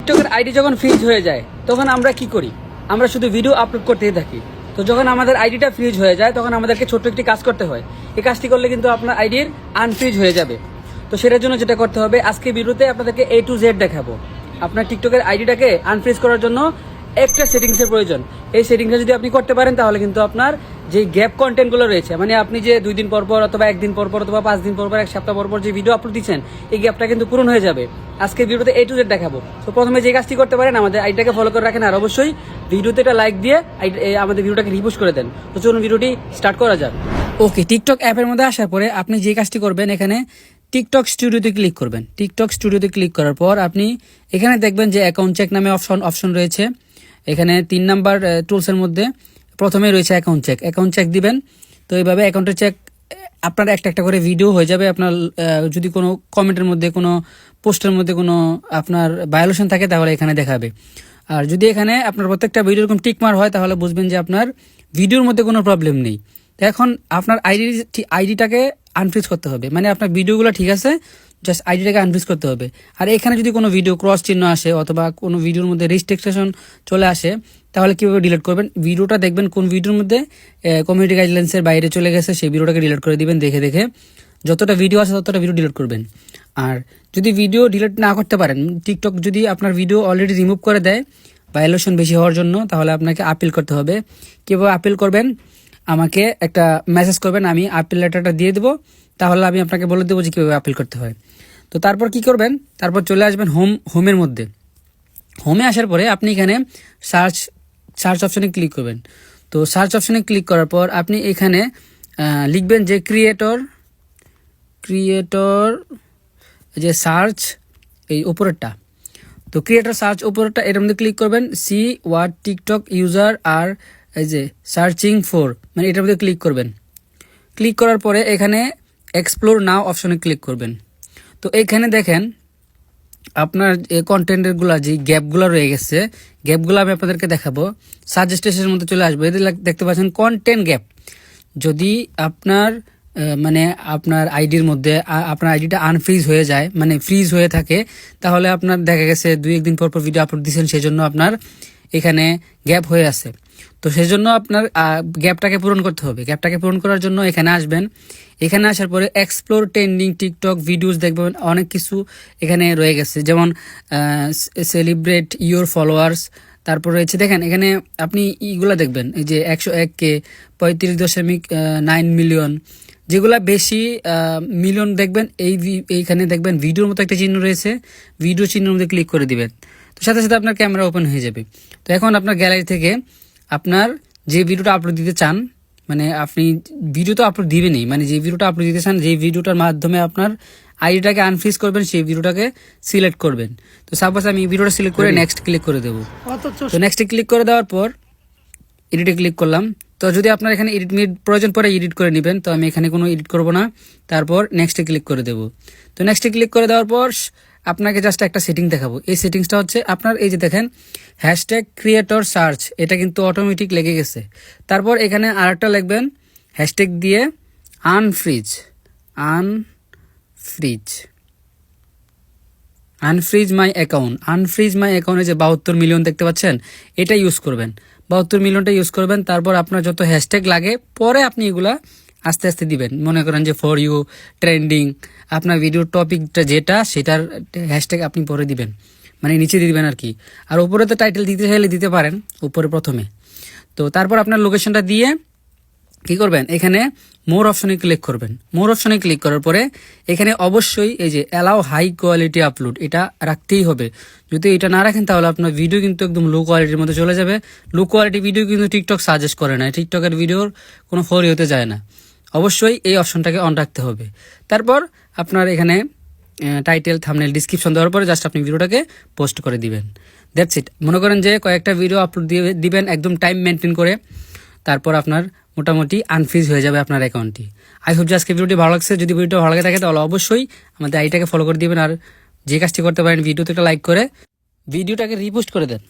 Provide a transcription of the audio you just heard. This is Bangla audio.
টিকটকের আইডি যখন ফ্রিজ হয়ে যায় তখন আমরা কি করি? আমরা শুধু ভিডিও আপলোড করতেই থাকি। তো যখন আমাদের আইডিটা ফ্রিজ হয়ে যায় তখন আমাদেরকে ছোট্ট একটি কাজ করতে হয়। এই কাজটি করলে কিন্তু আপনার আইডির আনফ্রিজ হয়ে যাবে। তো সেটার জন্য যেটা করতে হবে, আজকে ভিডিওতে আপনাদেরকে A to Z দেখাবো। আপনার টিকটকের আইডিটাকে আনফ্রিজ করার জন্য একটা সেটিংসের প্রয়োজন। এই সেটিংসটা যদি আপনি করতে পারেন তাহলে কিন্তু আপনার যে গ্যাপ কন্টেন্টগুলো রয়েছে, মানে আপনি যে 2 দিন পর পর অথবা 1 দিন পর পর অথবা 5 দিন পর পর 1 সপ্তাহ পর পর যে ভিডিও আপলোড দিচ্ছেন, এই গ্যাপটা কিন্তু পূরণ হয়ে যাবে। আজকে ভিডিওতে A to Z দেখাবো। তো প্রথমে যে কাজটি করতে পারেন, আমাদের আইডিটাকে ফলো করে রাখেন, আর অবশ্যই ভিডিওতে একটা লাইক দিয়ে আমাদের ভিডিওটাকে রিপোস্ট করে দেন। তো চলুন ভিডিওটি স্টার্ট করা যাক। ওকে, টিকটক অ্যাপের মধ্যে আসার পরে আপনি যে কাজটি করবেন, এখানে টিকটক স্টুডিওতে ক্লিক করবেন। টিকটক স্টুডিওতে ক্লিক করার পর আপনি এখানে দেখবেন যে অ্যাকাউন্ট চেক নামে অপশন রয়েছে। এখানে 3 নাম্বার টুলসের মধ্যে প্রথমে রয়েছে অ্যাকাউন্ট চেক দিবেন। তো এইভাবে অ্যাকাউন্টের চেক আপনার একটা করে ভিডিও হয়ে যাবে। আপনার যদি কোনো কমেন্টের মধ্যে, কোনো পোস্টের মধ্যে কোনো আপনার ভায়োলেশন থাকে তাহলে এখানে দেখাবে। আর যদি এখানে আপনার প্রত্যেকটা ভিডিও এরকম টিকমার হয় তাহলে বুঝবেন যে আপনার ভিডিওর মধ্যে কোনো প্রবলেম নেই। তো এখন আপনার আইডিটাকে আনফ্রিজ করতে হবে, মানে আপনার ভিডিওগুলো ঠিক আছে, জাস্ট আইডিটাকে আনফ্রিজ করতে হবে। আর এখানে যদি কোনো ভিডিও ক্রস চিহ্ন আসে অথবা কোনো ভিডিওর মধ্যে রেস্ট্রিকশন চলে আসে তাহলে কীভাবে ডিলিট করবেন? ভিডিওটা দেখবেন কোন ভিডিওর মধ্যে কমিউনিটি গাইডলাইন্সের বাইরে চলে গেছে, সেই ভিডিওটাকে ডিলিট করে দিবেন। দেখে যতটা ভিডিও আছে ততটা ভিডিও ডিলিট করবেন। আর যদি ভিডিও ডিলিট না করতে পারেন, টিকটক যদি আপনার ভিডিও অলরেডি রিমুভ করে দেয় ভায়োলেশন বেশি হওয়ার জন্য, তাহলে আপনাকে আপিল করতে হবে। কীভাবে আপিল করবেন? আমাকে একটা মেসেজ করবেন, আমি আপিল লেটারটা দিয়ে দেবো, তাহলে আমি আপনাকে বলে দেবো যে কীভাবে আপিল করতে হয়। তো তারপর কি করবেন? তারপর চলে আসবেন হোমের মধ্যে। হোমে আসার পরে আপনি এখানে সার্চ অপশনে ক্লিক করবেন। তো সার্চ অপশনে ক্লিক করার পর আপনি এখানে লিখবেন যে ক্রিয়েটর যে সার্চ, এই উপরেরটা। তো ক্রিয়েটর সার্চ উপরেরটা, এর মধ্যে ক্লিক করবেন। সি হোয়াট টিকটক ইউজার আর এই যে সার্চিং ফর, মানে এটার মধ্যে ক্লিক করবেন। ক্লিক করার পরে এখানে এক্সপ্লোর নাও অপশনে ক্লিক করবেন। তো এখানে দেখেন আপনার কন্টেন্টেরগুলো যে গ্যাপগুলো রয়ে গেছে, গ্যাপগুলো আমি আপনাদেরকে দেখাবো। সাজেস্টেশনের মধ্যে চলে আসবে, এদের দেখতে পাচ্ছেন কন্টেন্ট গ্যাপ। যদি আপনার মানে আপনার আইডির মধ্যে আপনার আইডিটা আনফ্রিজ হয়ে যায়, মানে ফ্রিজ হয়ে থাকে, তাহলে আপনার দেখা গেছে 2-1 দিন পর ভিডিও আপলোড দিচ্ছেন, সেই জন্য আপনার এখানে গ্যাপ হয়ে আছে। তো সেই জন্য আপনার গ্যাপটাকে পূরণ করতে হবে। গ্যাপটাকে পূরণ করার জন্য এখানে আসবেন। এখানে আসার পরে এক্সপ্লোর ট্রেন্ডিং টিকটক ভিডিওস দেখবেন, অনেক কিছু এখানে রয়ে গেছে, যেমন সেলিব্রেট ইউর ফলোয়ার্স। তারপর রয়েছে দেখেন এখানে আপনি ইগুলো দেখবেন, এই যে 101K, 35.9 মিলিয়ন, যেগুলা বেশি মিলিয়ন দেখবেন এইখানে দেখবেন ভিডিওর মতো একটা চিহ্ন রয়েছে, ভিডিও চিহ্নের মধ্যে ক্লিক করে দিবেন। তো সাথে সাথে আপনার ক্যামেরা ওপেন হয়ে যাবে। তো এখন আপনার গ্যালারি থেকে আপনার যে ভিডিওটা আপলোড দিতে চান, মানে আপনি ভিডিও তো আপলোড দিবেনই, মানে যে ভিডিওটা আপলোড দিতে চান, যে ভিডিওটার মাধ্যমে আপনার আইডিটাকে আনফ্রিজ করবেন, সেই ভিডিওটাকে সিলেক্ট করবেন। তো সাপোজ আমি ভিডিওটা সিলেক্ট করে নেক্সট ক্লিক করে দেবো। তো নেক্সটে ক্লিক করে দেওয়ার পর এডিটে ক্লিক করলাম। তো যদি আপনার এখানে এডিট প্রয়োজন পড়ে এডিট করে নেবেন, তো আমি এখানে কোনো এডিট করব না। তারপর নেক্সটে ক্লিক করে দেব। তো নেক্সটে ক্লিক করে দেওয়ার পর আপনাকে জাস্ট একটা সেটিং দেখাবো। এই সেটিংসটা হচ্ছে আপনার এই যে দেখেন হ্যাশট্যাগ ক্রিয়েটর সার্চ, এটা কিন্তু অটোমেটিক লেগে গেছে। তারপর এখানে আরেকটা লিখবেন হ্যাশট্যাগ দিয়ে আনফ্রিজ মাই অ্যাকাউন্ট। আনফ্রিজ মাই অ্যাকাউন্টে যে 72 মিলিয়ন দেখতে পাচ্ছেন, এটা ইউজ করবেন, 72 মিলিয়নটা ইউজ করবেন। তারপর আপনার যত হ্যাশট্যাগ লাগে পরে আপনি এগুলা আস্তে আস্তে দিবেন। মনে করেন যে ফর ইউ, ট্রেন্ডিং, আপনার ভিডিওর টপিকটা যেটা, সেটার হ্যাশট্যাগ আপনি পরে দিবেন, মানে নিচে দিয়ে দিবেন আর কি। আর উপরে তো টাইটেল দিতে চাইলে দিতে পারেন উপরে প্রথমে। তো তারপর আপনার লোকেশনটা দিয়ে কি করবেন, এখানে মোর অপশনে ক্লিক করবেন। মোর অপশনে ক্লিক করার পরে এখানে অবশ্যই এই যে অ্যালাউ হাই কোয়ালিটি আপলোড, এটা রাখতেই হবে। যদি এটা না রাখেন তাহলে আপনার ভিডিও কিন্তু একদম লো কোয়ালিটির মধ্যে চলে যাবে। লো কোয়ালিটি ভিডিও কিন্তু টিকটক সাজেস্ট করে না, টিকটকের ভিডিওর কোনো ফরি হতে যায় না। অবশ্যই এই অপশনটাকে অন রাখতে হবে। তারপর আপনার এখানে টাইটেল, থাম্বনেল, ডিসক্রিপশন দেওয়ার পরে জাস্ট আপনি ভিডিওটাকে পোস্ট করে দিবেন। That's it. মনে করেন যে কয়েকটা ভিডিও আপলোড দিবেন একদম টাইম মেনটেন করে, তারপর আপনার মোটামুটি আনফ্রিজ হয়ে যাবে আপনার অ্যাকাউন্টটি। আই হোপ যে আজকে ভিডিওটি ভালো লাগছে। যদি ভিডিওটা ভালো লাগে থাকে তাহলে অবশ্যই আমাদের আইডিটাকে ফলো করে দিবেন। আর যে কাজটি করতে পারেন, ভিডিওতে একটা লাইক করে ভিডিওটাকে রিপোস্ট করে দেন।